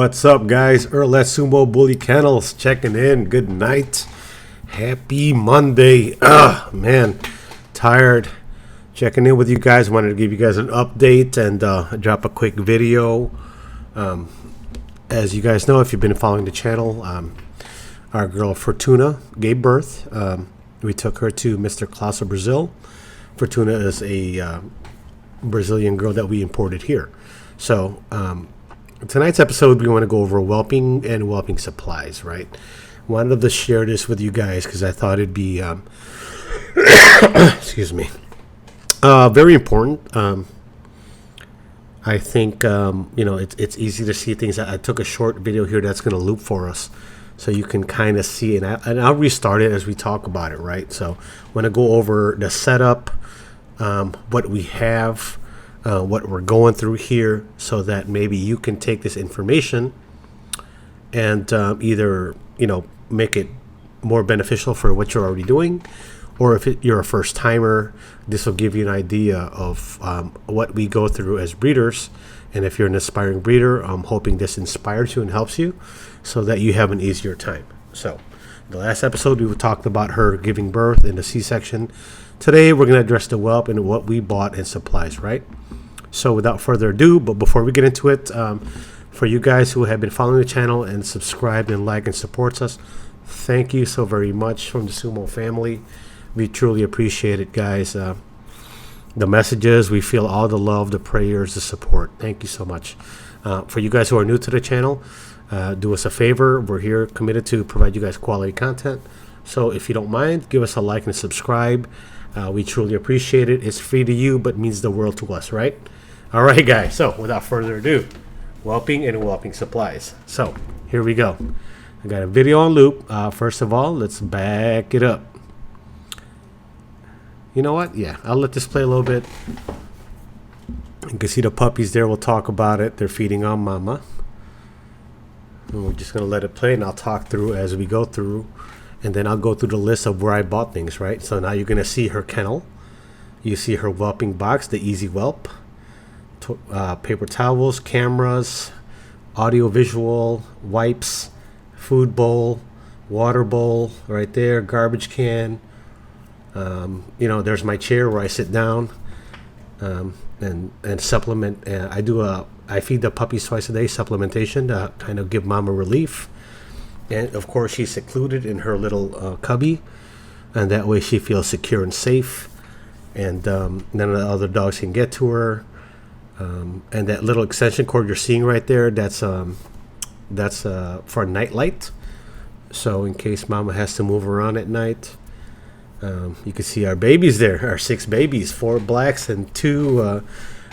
What's up, guys? Let's Sumo Bully Kennels checking in. Good night. Happy Monday. Man, tired. Checking in with you guys. Wanted to give you guys an update and drop a quick video. As you guys know, if you've been following the channel, our girl Fortuna gave birth. We took her to Mr. Klaus of Brazil. Fortuna is a Brazilian girl that we imported here. So, tonight's episode, we want to go over whelping and whelping supplies, right? Wanted to share this with you guys because I thought it'd be, excuse me, very important. I think, it's easy to see things. I took a short video here that's going to loop for us so you can kind of see, and I'll restart it as we talk about it, right? So I want to go over the setup, what we have, what we're going through here, so that maybe you can take this information and either make it more beneficial for what you're already doing, or if you're a first timer, this will give you an idea of what we go through as breeders. And if you're an aspiring breeder, I'm hoping this inspires you and helps you so that you have an easier time. So the last episode we talked about her giving birth in the C-section. Today we're going to address the whelp and what we bought and supplies, right? So without further ado, but before we get into it, for you guys who have been following the channel and subscribed and like and supports us, thank you so very much from the Sumo family. We truly appreciate it, guys. The messages, we feel all the love, the prayers, the support. Thank you so much. For you guys who are new to the channel, do us a favor. We're here committed to provide you guys quality content. So if you don't mind, give us a like and subscribe. We truly appreciate it. It's free to you, but means the world to us, right? All right, guys. So without further ado, whelping and whelping supplies. So here we go. I got a video on loop. First of all, let's back it up. You know what? Yeah, I'll let this play a little bit. You can see the puppies there. We'll talk about it. They're feeding on mama. And we're just going to let it play, and I'll talk through as we go through. And then I'll go through the list of where I bought things, right? So now you're going to see her kennel. You see her whelping box, the EasyWP. Paper towels, cameras, audio visual, wipes, food bowl, water bowl right there, garbage can. There's my chair where I sit down and supplement. I feed the puppies twice a day, supplementation to kind of give mama relief. And of course, she's secluded in her little cubby, and that way she feels secure and safe, and none of the other dogs can get to her. And that little extension cord you're seeing right there, that's for a night light. So in case mama has to move around at night. You can see our babies there, our 6 babies, 4 blacks and 2,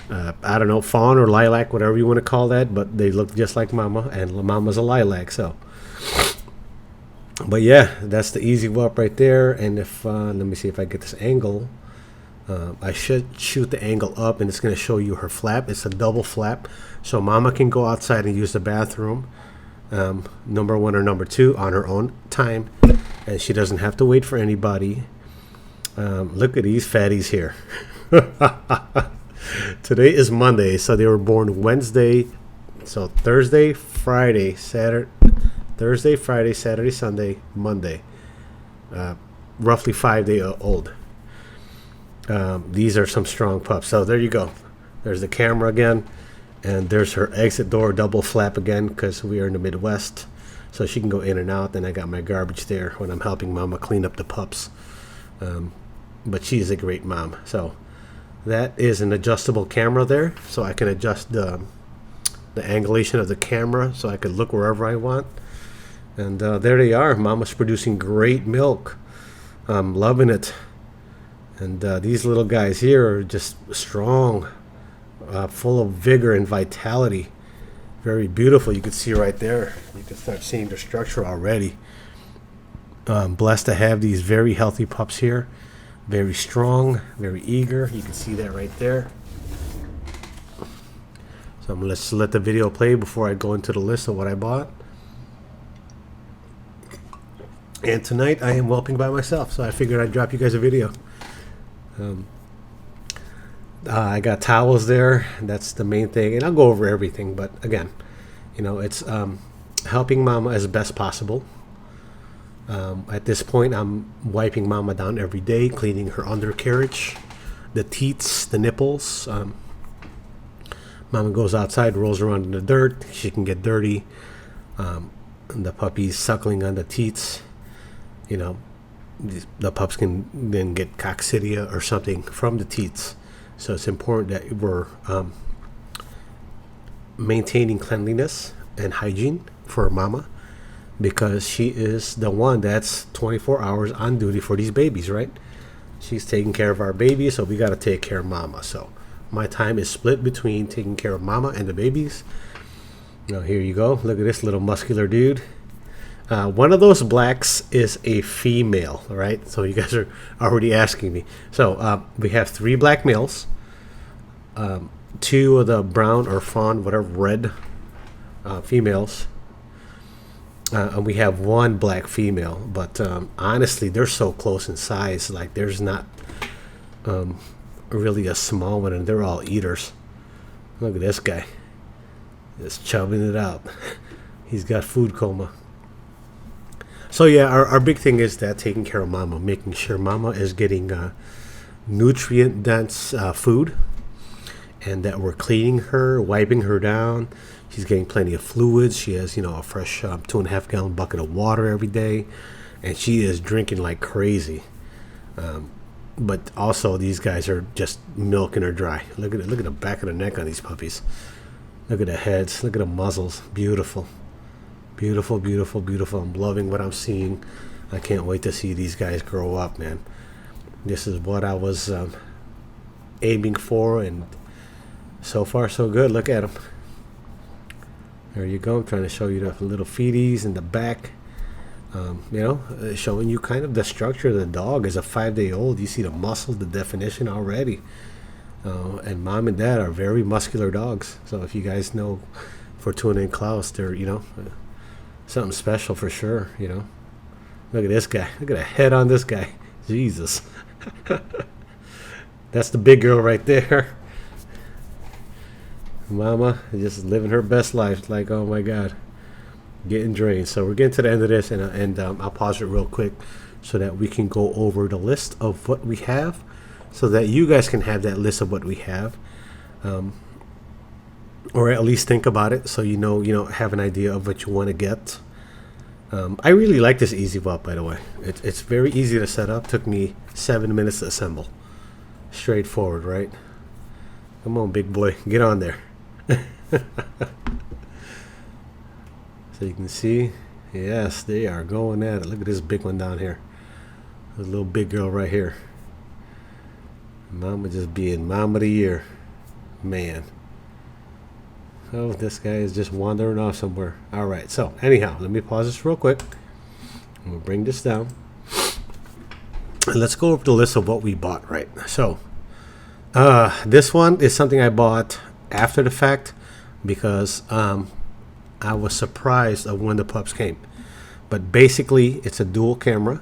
I don't know, fawn or lilac, whatever you want to call that, but they look just like mama, and mama's a lilac. So, but yeah, that's the EasyWP right there. And if let me see if I get this angle. I should shoot the angle up, and it's going to show you her flap. It's a double flap, so mama can go outside and use the bathroom, number 1 or number 2, on her own time, and she doesn't have to wait for anybody. Look at these fatties here. Today is Monday, so they were born Wednesday. So Thursday, Friday, Saturday, Sunday, Monday. Roughly 5 days old. These are some strong pups. So there you go. There's the camera again, and there's her exit door double flap again because we are in the Midwest, so she can go in and out. Then I got my garbage there when I'm helping mama clean up the pups. But she is a great mom. So that is an adjustable camera there, so I can adjust the angulation of the camera so I can look wherever I want. And there they are. Mama's producing great milk. I'm loving it. And these little guys here are just strong, full of vigor and vitality. Very beautiful. You can see right there. You can start seeing the structure already. Blessed to have these very healthy pups here. Very strong, very eager. You can see that right there. So I'm going to let the video play before I go into the list of what I bought. And tonight I am whelping by myself, so I figured I'd drop you guys a video. I got towels there. That's the main thing, and I'll go over everything. But again, It's helping mama as best possible. At this point, I'm wiping mama down every day, cleaning her undercarriage, the teats, the nipples. Mama goes outside, rolls around in the dirt. She can get dirty. And the puppy's suckling on the teats. The pups can then get coccidia or something from the teats. So it's important that we're maintaining cleanliness and hygiene for mama, because she is the one that's 24 hours on duty for these babies, right? She's taking care of our babies, so we got to take care of mama. So my time is split between taking care of mama and the babies. Now here you go. Look at this little muscular dude. One of those blacks is a female, right? So you guys are already asking me. So we have 3 black males, 2 of the brown or fawn, whatever, red females, and we have 1 black female. But honestly, they're so close in size. Like, there's not really a small one, and they're all eaters. Look at this guy, just chubbing it out. He's got food coma. So yeah, our big thing is that taking care of mama, making sure mama is getting nutrient dense food, and that we're cleaning her, wiping her down. She's getting plenty of fluids. She has, a fresh 2.5 gallon bucket of water every day, and she is drinking like crazy. But also, these guys are just milking her dry. Look at it. Look at the back of the neck on these puppies. Look at the heads. Look at the muzzles. Beautiful. Beautiful, beautiful, beautiful. I'm loving what I'm seeing. I can't wait to see these guys grow up, man. This is what I was aiming for, and so far so good. Look at them. There you go. I'm trying to show you the little feeties in the back. Showing you kind of the structure of the dog as a 5-day-old. You see the muscle, the definition already. And mom and dad are very muscular dogs. So if you guys know Fortuna and Klaus, they're, something special for sure, Look at this guy. Look at the head on this guy. Jesus. That's the big girl right there. Mama just living her best life. Like, oh my God. Getting drained. So we're getting to the end of this, and I'll pause it real quick so that we can go over the list of what we have, so that you guys can have that list of what we have. Or at least think about it, so have an idea of what you want to get. I really like this EasyWP, by the way. It's very easy to set up. Took me 7 minutes to assemble. Straightforward, right? Come on, big boy, get on there. So you can see, yes, they are going at it. Look at this big one down here. This little big girl right here. Mama just being mom of the year, man. Oh, this guy is just wandering off somewhere. All right, so anyhow, let me pause this real quick. We'll bring this down. And let's go over the list of what we bought, right? So, this one is something I bought after the fact, because I was surprised of when the pups came. But basically, it's a dual camera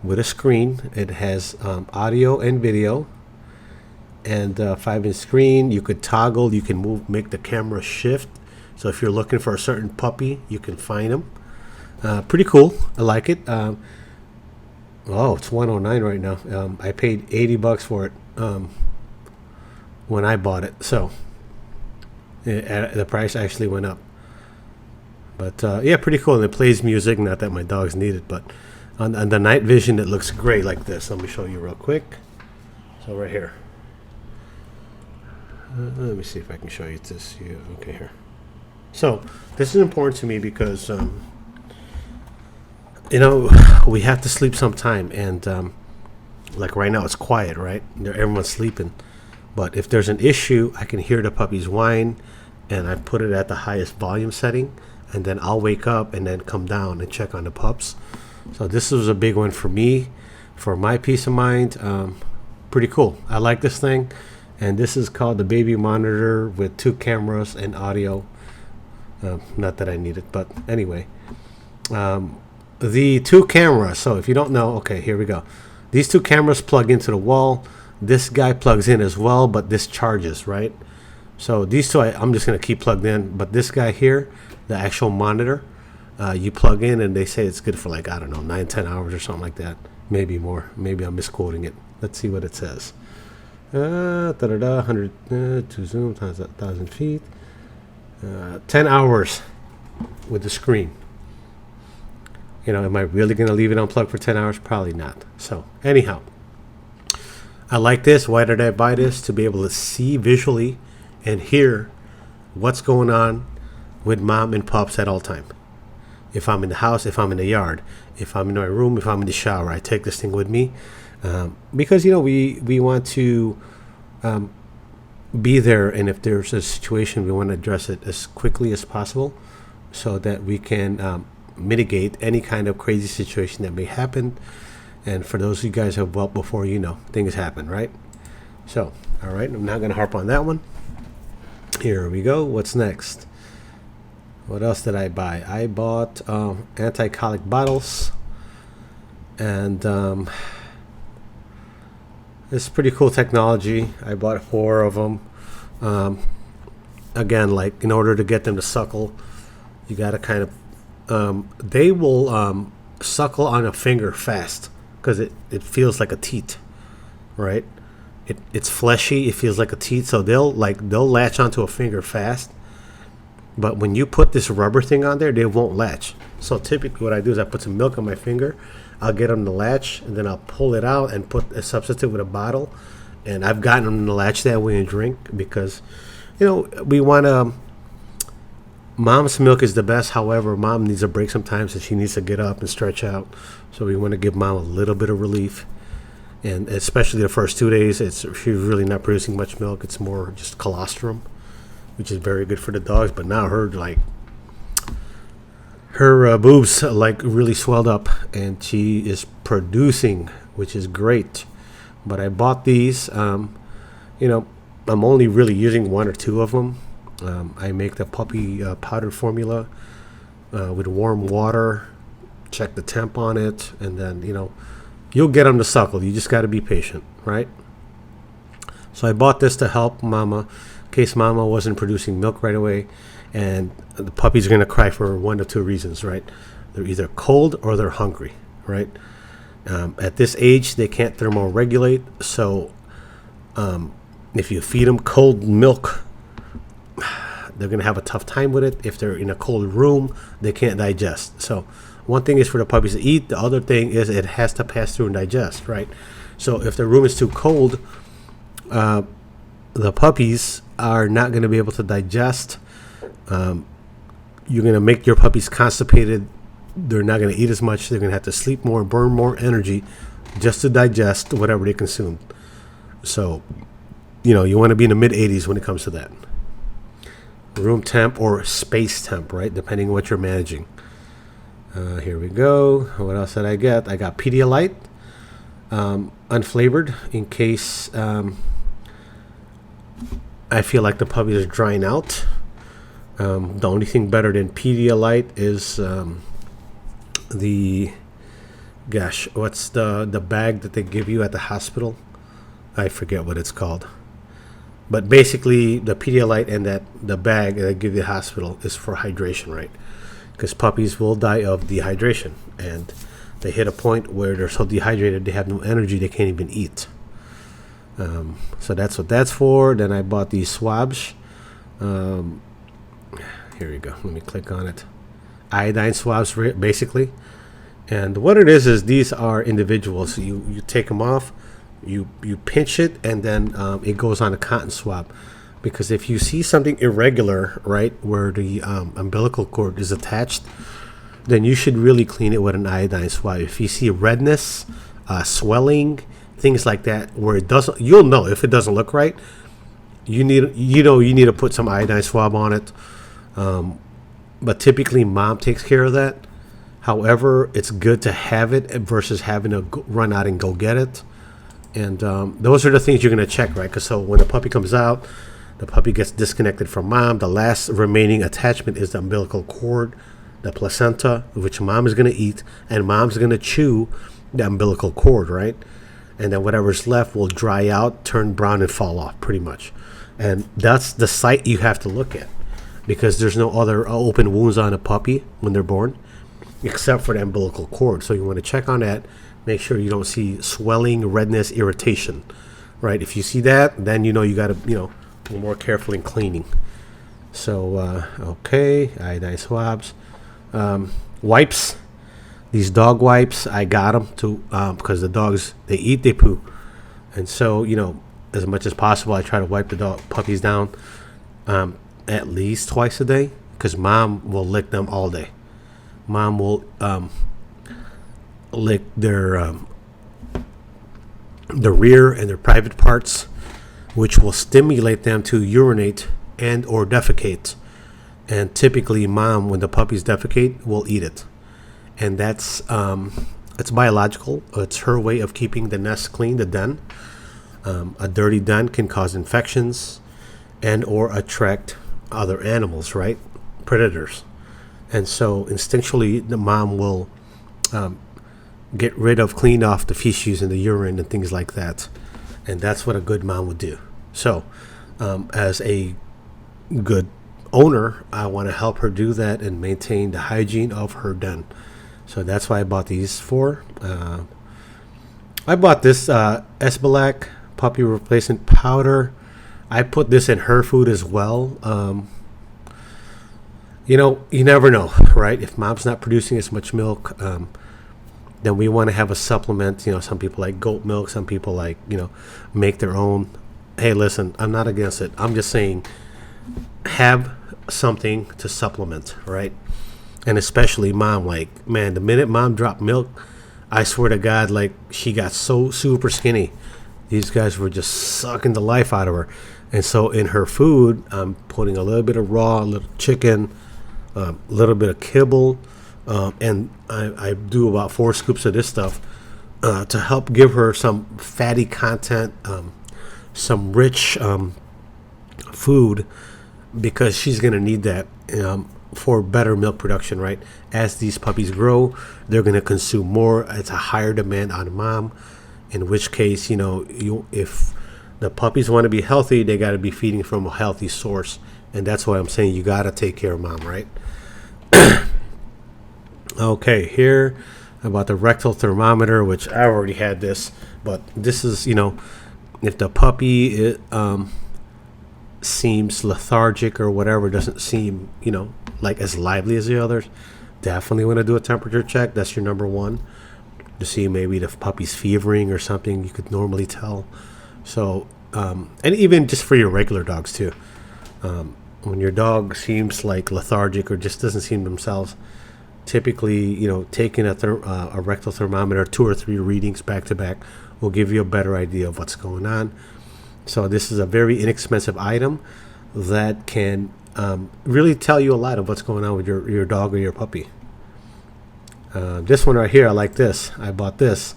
with a screen. It has audio and video. And 5-inch screen. You could toggle, you can make the camera shift, so if you're looking for a certain puppy, you can find them. Pretty cool. I like it. Oh, it's $109 right now. I paid $80 for it when I bought it, so the price actually went up. But yeah, pretty cool. And it plays music. Not that my dogs need it, but on the night vision, it looks great like this. Let me show you real quick. So right here. Let me see if I can show you this. Yeah, okay, here. So this is important to me because we have to sleep sometime, and like right now it's quiet, right? Everyone's sleeping, but if there's an issue, I can hear the puppies whine, and I put it at the highest volume setting, and then I'll wake up and then come down and check on the pups. So this was a big one for me, for my peace of mind. Pretty cool. I like this thing. And this is called the Baby Monitor with 2 cameras and audio. Not that I need it, but anyway. The 2 cameras. So if you don't know, okay, here we go. These 2 cameras plug into the wall. This guy plugs in as well, but this charges, right? So these two I'm just going to keep plugged in, but this guy here, the actual monitor, you plug in and they say it's good for like, I don't know, 9-10 hours or something like that, maybe more. Maybe I'm misquoting it. Let's see what it says. 100 to zoom times 1,000 feet, 10 hours with the screen. You know, am I really going to leave it unplugged for 10 hours? Probably not. So anyhow, I like this. Why did I buy this? To be able to see visually and hear what's going on with mom and pups at all time. If I'm in the house, if I'm in the yard, if I'm in my room, if I'm in the shower, I take this thing with me, because, you know, we want to be there, and if there's a situation, we want to address it as quickly as possible so that we can mitigate any kind of crazy situation that may happen. And for those of you guys who have whelped before, you know, things happen, right? So, all right, I'm not going to harp on that one. Here we go. What's next? What else did I buy? I bought AntiColic bottles, and it's pretty cool technology. I bought 4 of them. Again, like, in order to get them to suckle, you got to kind of they will suckle on a finger fast because it feels like a teat, right? It's fleshy. It feels like a teat, so they'll latch onto a finger fast. But when you put this rubber thing on there, they won't latch. So typically what I do is I put some milk on my finger. I'll get them to latch, and then I'll pull it out and put a substitute with a bottle. And I've gotten them to latch that way and drink because, you know, we want to... Mom's milk is the best. However, mom needs a break sometimes, and she needs to get up and stretch out. So we want to give mom a little bit of relief. And especially the first 2 days, she's really not producing much milk. It's more just colostrum, which is very good for the dogs. But now her boobs like really swelled up, and she is producing, which is great. But I bought these. You know, I'm only really using 1 or 2 of them. I make the puppy powder formula with warm water. Check the temp on it, and then, you know, you'll get them to suckle. You just got to be patient, right? So I bought this to help mama in case mama wasn't producing milk right away, and the puppy's going to cry for 1 of 2 reasons, right? They're either cold or they're hungry, right? At this age, they can't thermoregulate, so if you feed them cold milk, they're going to have a tough time with it. If they're in a cold room, they can't digest. So one thing is for the puppies to eat. The other thing is it has to pass through and digest, right? So if the room is too cold, the puppies are not going to be able to digest. You're going to make your puppies constipated. They're not going to eat as much. They're going to have to sleep more, burn more energy just to digest whatever they consume. So, you know, you want to be in the mid-80s when it comes to that. Room temp or space temp, right? Depending on what you're managing. Here we go. What else did I get? I got Pedite, unflavored, in case I feel like the puppies are drying out. The only thing better than Pedite is what's the bag that they give you at the hospital? I forget what it's called. But basically, the Pedite and the bag that they give you at the hospital is for hydration, right? Because puppies will die of dehydration, and they hit a point where they're so dehydrated they have no energy, they can't even eat. So that's what that's for. Then I bought these swabs. Here we go. Let me click on it. Iodine swabs, basically. And what it is these are individuals. You take them off, you pinch it, and then it goes on a cotton swab. Because if you see something irregular, right, where the umbilical cord is attached, then you should really clean it with an iodine swab. If you see redness, swelling, things like that, where it doesn't, you'll know if it doesn't look right. You need to put some iodine swab on it. But typically, mom takes care of that. However, it's good to have it versus having to run out and go get it. And those are the things you're going to check, right? Because so when the puppy comes out, the puppy gets disconnected from mom. The last remaining attachment is the umbilical cord, the placenta, which mom is going to eat, and mom's going to chew the umbilical cord, right? And then whatever's left will dry out, turn brown, and fall off, pretty much. And that's the site you have to look at, because there's no other open wounds on a puppy when they're born except for the umbilical cord. So you want to check on that. Make sure you don't see swelling, redness, irritation, right? If you see that, then you know you got to, be more careful in cleaning. So, okay, iodine swabs. Wipes. These dog wipes, I got them to, because the dogs, they eat, they poo. And so, as much as possible, I try to wipe the puppies down at least twice a day, because mom will lick them all day. Mom will lick their rear and their private parts, which will stimulate them to urinate and or defecate. And typically mom, when the puppies defecate, will eat it. And that's it's biological. It's her way of keeping the nest clean, the den. A dirty den can cause infections and or attract other animals, right? Predators. And so instinctually the mom will get rid of, clean off the feces and the urine and things like that. And that's what a good mom would do. So as a good owner, I want to help her do that and maintain the hygiene of her den. So that's why I bought these for. I bought this Esbalac puppy replacement powder. I put this in her food as well. You never know, right? If mom's not producing as much milk, then we want to have a supplement. Some people like goat milk. Some people like, make their own. Hey, listen, I'm not against it. I'm just saying have something to supplement, right? And especially mom, like, man, the minute mom dropped milk, I swear to God, like, she got so super skinny. These guys were just sucking the life out of her. And so in her food, I'm putting a little bit of raw, a little chicken, a little bit of kibble, and I do about 4 scoops of this stuff to help give her some fatty content, some rich food, because she's going to need that for better milk production, right? As these puppies grow, they're going to consume more. It's a higher demand on mom, in which case, if the puppies want to be healthy, they got to be feeding from a healthy source. And that's why I'm saying you got to take care of mom, right? Okay, here about the rectal thermometer, which I already had this, but this is, if the puppy seems lethargic or whatever, doesn't seem, like as lively as the others, definitely want to do a temperature check. That's your number one, to see maybe the puppy's fevering or something you could normally tell. So, and even just for your regular dogs too. When your dog seems like lethargic or just doesn't seem themselves, typically, taking a rectal thermometer, 2 or 3 readings back to back, will give you a better idea of what's going on. So this is a very inexpensive item that can really tell you a lot of what's going on with your dog or your puppy. This one right here, I like this. I bought this.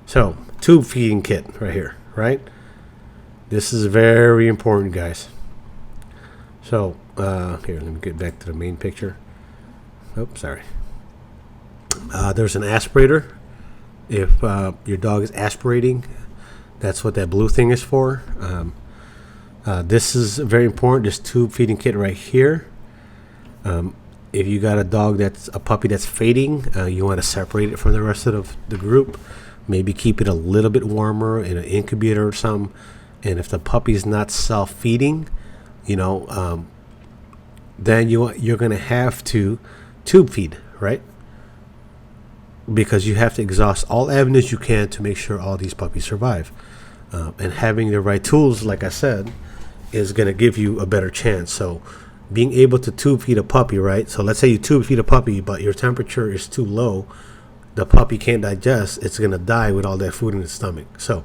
So, tube feeding kit right here, right? This is very important, guys. So, here, let me get back to the main picture. Oops, sorry. There's an aspirator. If your dog is aspirating, that's what that blue thing is for. This is very important, this tube feeding kit right here. If you got a puppy that's fading, you want to separate it from the rest of the group. Maybe keep it a little bit warmer in an incubator or something. And if the puppy's not self-feeding, then you're going to have to tube feed, right? Because you have to exhaust all avenues you can to make sure all these puppies survive. And having the right tools, like I said, is going to give you a better chance. So being able to tube feed a puppy, right? So let's say you tube feed a puppy, but your temperature is too low. The puppy can't digest. It's going to die with all that food in its stomach. So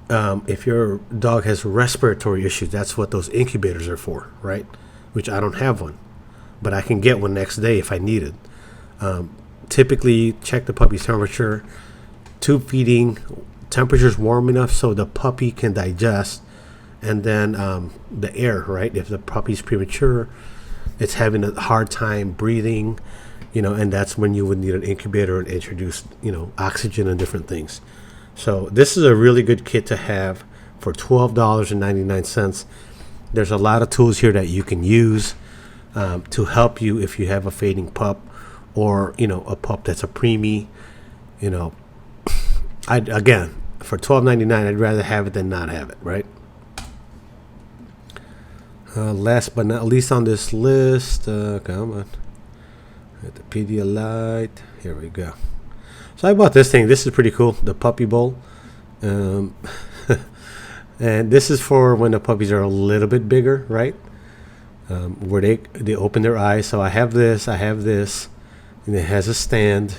if your dog has respiratory issues, that's what those incubators are for, right? Which I don't have one, but I can get one next day if I need it. Typically, check the puppy's temperature. Tube feeding, temperature's warm enough so the puppy can digest. And then the air, right? If the puppy's premature, it's having a hard time breathing, and that's when you would need an incubator and introduce, oxygen and different things. So this is a really good kit to have for $12.99. There's a lot of tools here that you can use to help you if you have a fading pup, or a pup that's a preemie. Again, for $12.99, I'd rather have it than not have it, right? Last but not least on this list, come on, the Pedialyte. Here we go. So I bought this thing. This is pretty cool, the puppy bowl. And this is for when the puppies are a little bit bigger, right? Where they open their eyes. So I have this, and it has a stand.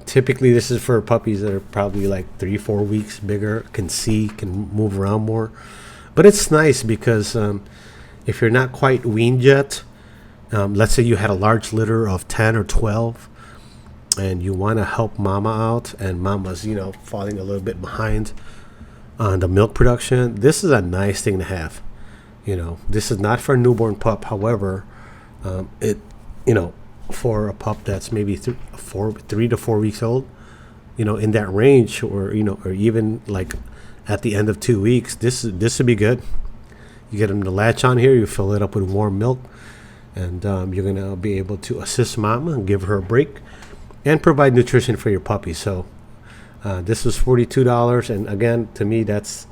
Typically this is for puppies that are probably like 3-4 weeks bigger, can see, can move around more. But it's nice because if you're not quite weaned yet, let's say you had a large litter of 10 or 12 and you want to help mama out, and mama's falling a little bit behind on the milk production, this is a nice thing to have. This is not for a newborn pup. However, for a pup that's maybe 3 to 4 weeks old, in that range, or even like at the end of 2 weeks, this would be good. You get them to latch on here, you fill it up with warm milk, and you're gonna be able to assist mama and give her a break and provide nutrition for your puppy. So this was $42, and again, to me, that's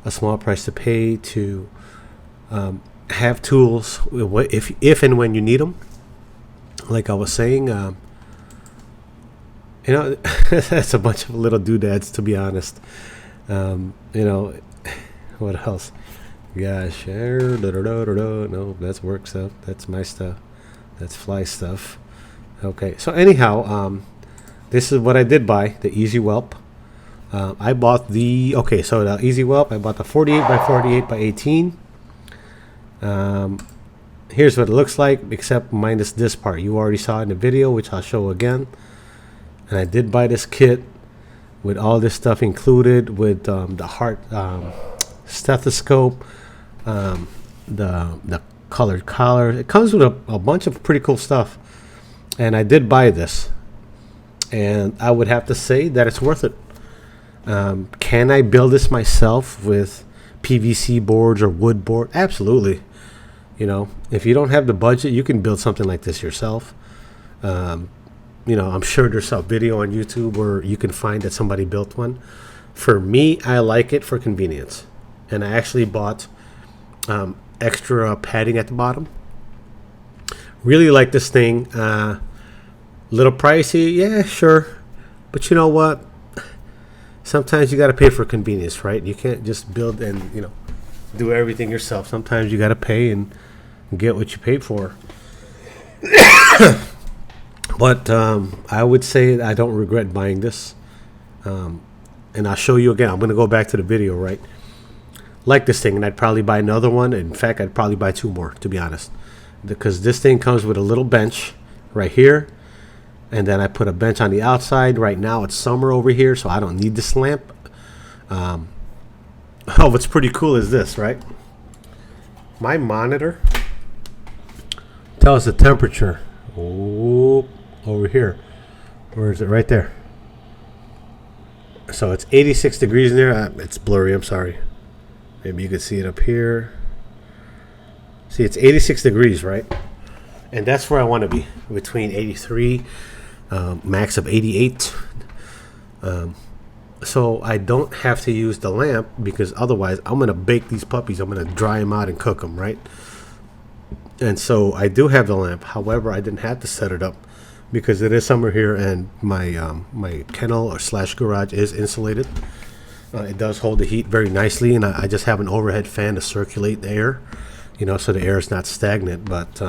a small price to pay to have tools if and when you need them. Like I was saying, that's a bunch of little doodads, to be honest. What else? Gosh, no, that's work stuff. That's my stuff. That's fly stuff. Okay, so anyhow, this is what I did buy, the EasyWP. I bought the EasyWP. I bought the 48 by 48 by 18. Here's what it looks like, except minus this part. You already saw it in the video, which I'll show again. And I did buy this kit with all this stuff included, with the heart stethoscope, the colored collar. It comes with a bunch of pretty cool stuff. And I did buy this, and I would have to say that it's worth it. Can I build this myself with PVC boards or wood board? Absolutely. If you don't have the budget, you can build something like this yourself. I'm sure there's a video on YouTube where you can find that somebody built one. For me, I like it for convenience, and I actually bought extra padding at the bottom. Really like this thing. Little pricey, yeah, sure, but you know what? Sometimes you got to pay for convenience, right? You can't just build and do everything yourself. Sometimes you got to pay and get what you paid for. But I would say I don't regret buying this. And I'll show you again. I'm going to go back to the video, right? Like this thing, and I'd probably buy another one. In fact, I'd probably buy 2 more, to be honest, because this thing comes with a little bench right here, and then I put a bench on the outside. Right now it's summer over here, so I don't need this lamp. What's pretty cool is this, right? My monitor tells the temperature. Over here. Where is it? Right there. So it's 86 degrees in there. It's blurry, I'm sorry. Maybe you can see it up here. See, it's 86 degrees, right? And that's where I want to be, between 83, max of 88. So I don't have to use the lamp, because otherwise I'm going to bake these puppies. I'm going to dry them out and cook them, right? And so I do have the lamp. However, I didn't have to set it up because it is summer here, and my my kennel or / garage is insulated. It does hold the heat very nicely, and I just have an overhead fan to circulate the air, so the air is not stagnant. But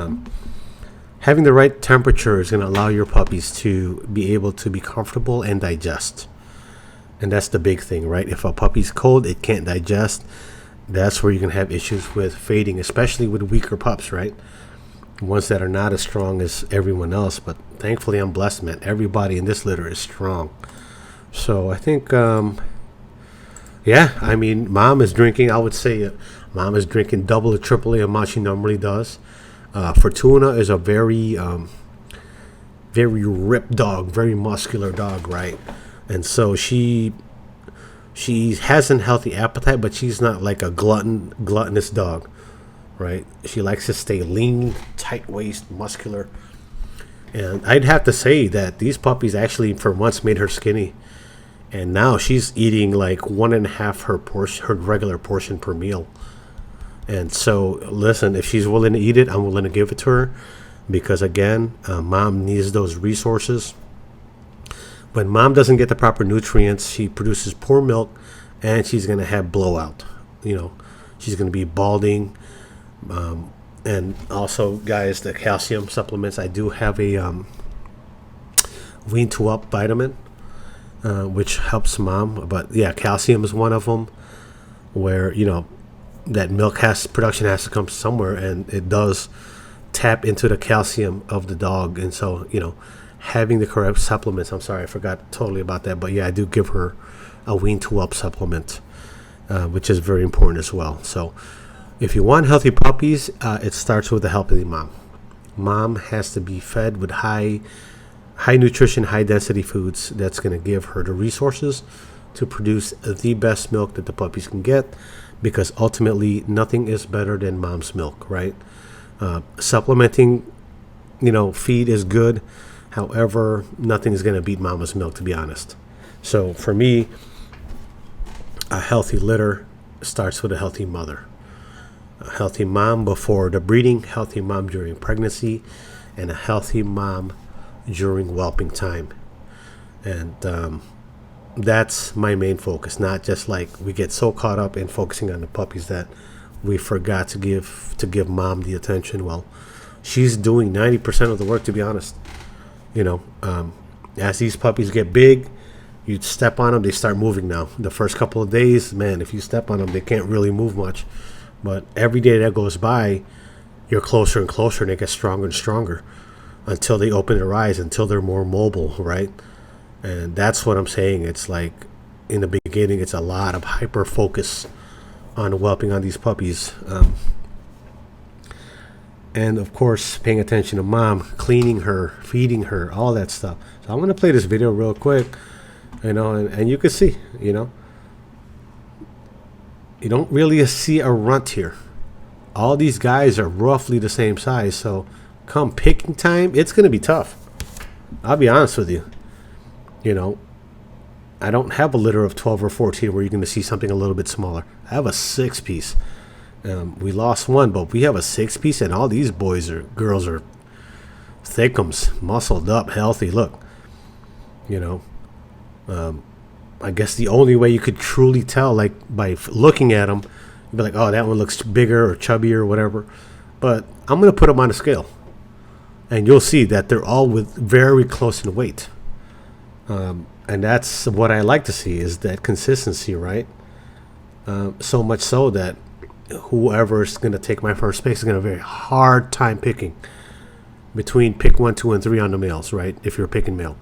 having the right temperature is going to allow your puppies to be able to be comfortable and digest. And that's the big thing, right? If a puppy's cold, it can't digest. That's where you can have issues with fading, especially with weaker pups, right? Ones that are not as strong as everyone else. But thankfully, I'm blessed, man. Everybody in this litter is strong. So I think, yeah, I mean, mom is drinking, I would say mom is drinking double or triple the amount she normally does. Fortuna is a very ripped dog, very muscular dog, right? And so she She has a healthy appetite, but she's not like a gluttonous dog, right? She likes to stay lean, tight waist, muscular. And I'd have to say that these puppies actually for once made her skinny. And now she's eating like 1.5 her portion, her regular portion per meal. And so, listen, if she's willing to eat it, I'm willing to give it to her. Because again, mom needs those resources. When mom doesn't get the proper nutrients, she produces poor milk, and she's going to have blowout. You know, she's going to be balding. And also, guys, the calcium supplements. I do have a wean to up vitamin, which helps mom. But yeah, calcium is one of them, where, you know, that milk production has to come somewhere, and it does tap into the calcium of the dog. And so, you know, having the correct supplements. I'm sorry, I forgot totally about that. But yeah, I do give her a wean to up supplement, which is very important as well. So if you want healthy puppies, it starts with a healthy mom. Mom has to be fed with high nutrition, high density foods that's going to give her the resources to produce the best milk that the puppies can get, because ultimately nothing is better than mom's milk, right? Supplementing, you know, feed is good. However, nothing is going to beat mama's milk, to be honest. So for me, a healthy litter starts with a healthy mother. A healthy mom before the breeding, healthy mom during pregnancy, and a healthy mom during whelping time. And that's my main focus. Not just like we get so caught up in focusing on the puppies that we forgot to give mom the attention. Well, she's doing 90% of the work, to be honest. You know, as these puppies get big, you step on them, they start moving now. The first couple of days, man, if you step on them, they can't really move much. But every day that goes by, you're closer and closer, and they get stronger and stronger until they open their eyes, until they're more mobile, right? And that's what I'm saying. It's like, in the beginning, it's a lot of hyper focus on whelping on these puppies. And of course, paying attention to mom, cleaning her, feeding her, all that stuff. So I'm going to play this video real quick, you know, and you can see, you know, you don't really see a runt here. All these guys are roughly the same size. So come picking time, it's going to be tough. I'll be honest with you. You know, I don't have a litter of 12 or 14 where you're going to see something a little bit smaller. I have a 6-piece. We lost one, but we have a 6-piece, and all these girls are thickums, muscled up, healthy. Look, you know, I guess the only way you could truly tell, like by looking at them, you'd be like, oh, that one looks bigger or chubbier or whatever. But I'm going to put them on a scale, and you'll see that they're all very close in weight. And that's what I like to see, is that consistency, right? So much so that whoever's going to take my first pick is going to have a very hard time picking between pick 1, 2, and 3 on the males, right? If you're picking male.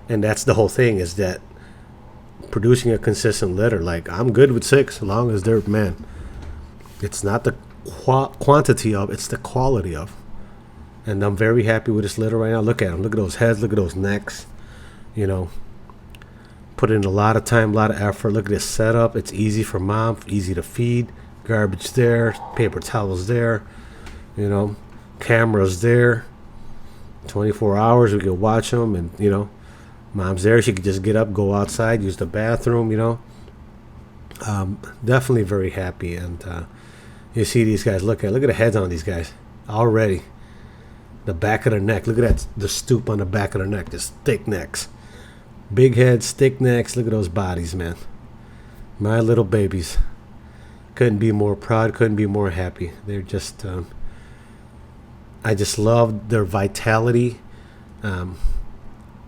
And that's the whole thing, is that producing a consistent litter, like I'm good with 6 as long as they're, man, it's not the quantity of, it's the quality of. And I'm very happy with this litter right now. Look at them. Look at those heads. Look at those necks. You know, put in a lot of time, a lot of effort. Look at this setup. It's easy for mom, easy to feed. Garbage there, paper towels there, you know, cameras there. 24 hours we can watch them, and you know, mom's there. She could just get up, go outside, use the bathroom. You know, definitely very happy. And you see these guys. Look at the heads on these guys already. The back of the neck. Look at that. The stoop on the back of the neck. Just thick necks, big heads, thick necks. Look at those bodies, man. My little babies. Couldn't be more proud, couldn't be more happy. They're just, I just love their vitality. You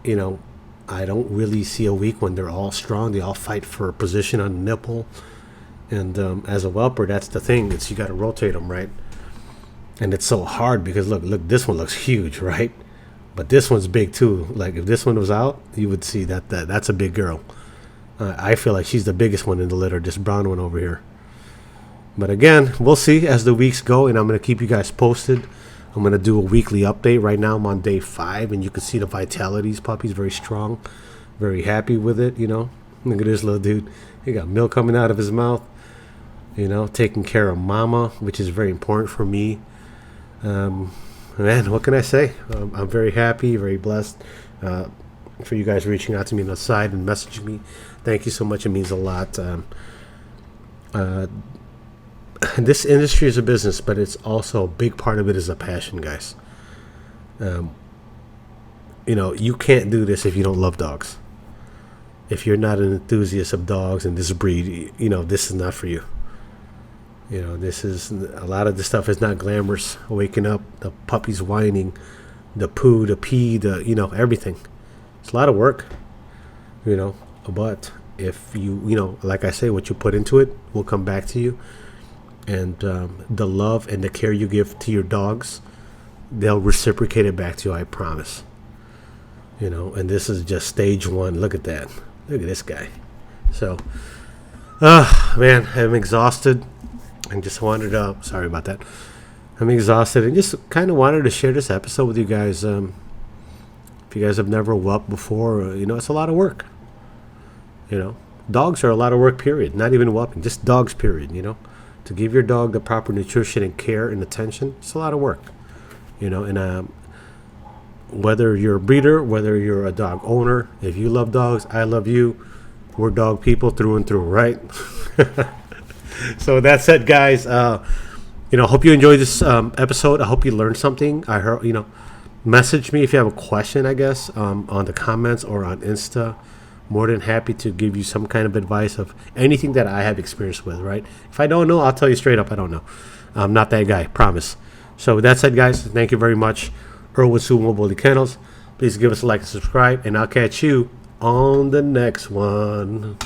know, I don't really see a week when they're all strong. They all fight for a position on the nipple. And as a whelper, that's the thing. It's you got to rotate them, right? And it's so hard because look, this one looks huge, right? But this one's big too. Like if this one was out, you would see that's a big girl. I feel like she's the biggest one in the litter, this brown one over here. But again, we'll see as the weeks go, and I'm going to keep you guys posted. I'm going to do a weekly update. Right now I'm on day 5, and you can see the vitality of these puppies, very strong, very happy with it, you know. Look at this little dude. He got milk coming out of his mouth. You know, taking care of mama, which is very important for me. Man, what can I say? I'm very happy, very blessed for you guys reaching out to me on the side and messaging me. Thank you so much. It means a lot. This industry is a business, but it's also a big part of it is a passion, guys. You know, you can't do this if you don't love dogs. If you're not an enthusiast of dogs and this breed, you know, this is not for you. You know, this is, a lot of this stuff is not glamorous. Waking up, the puppies whining, the poo, the pee, you know, everything. It's a lot of work, you know, but if you know, like I say, what you put into it will come back to you. And the love and the care you give to your dogs, they'll reciprocate it back to you, I promise. You know, and this is just stage one. Look at that. Look at this guy. So, man, I'm exhausted. And just wanted to, sorry about that. I'm exhausted and just kind of wanted to share this episode with you guys. If you guys have never whelped before, you know, it's a lot of work. You know, dogs are a lot of work, period. Not even whelping, just dogs, period, you know. To give your dog the proper nutrition and care and attention, it's a lot of work. You know, and whether you're a breeder, whether you're a dog owner, if you love dogs, I love you. We're dog people through and through, right? So that's it, guys. You know, hope you enjoyed this episode. I hope you learned something. I heard, you know, message me if you have a question, I guess, on the comments or on Insta. More than happy to give you some kind of advice of anything that I have experience with, right? If I don't know, I'll tell you straight up, I don't know. I'm not that guy, promise. So with that said, guys, thank you very much. Earl with Sumo Bully Kennels. Please give us a like and subscribe, and I'll catch you on the next one.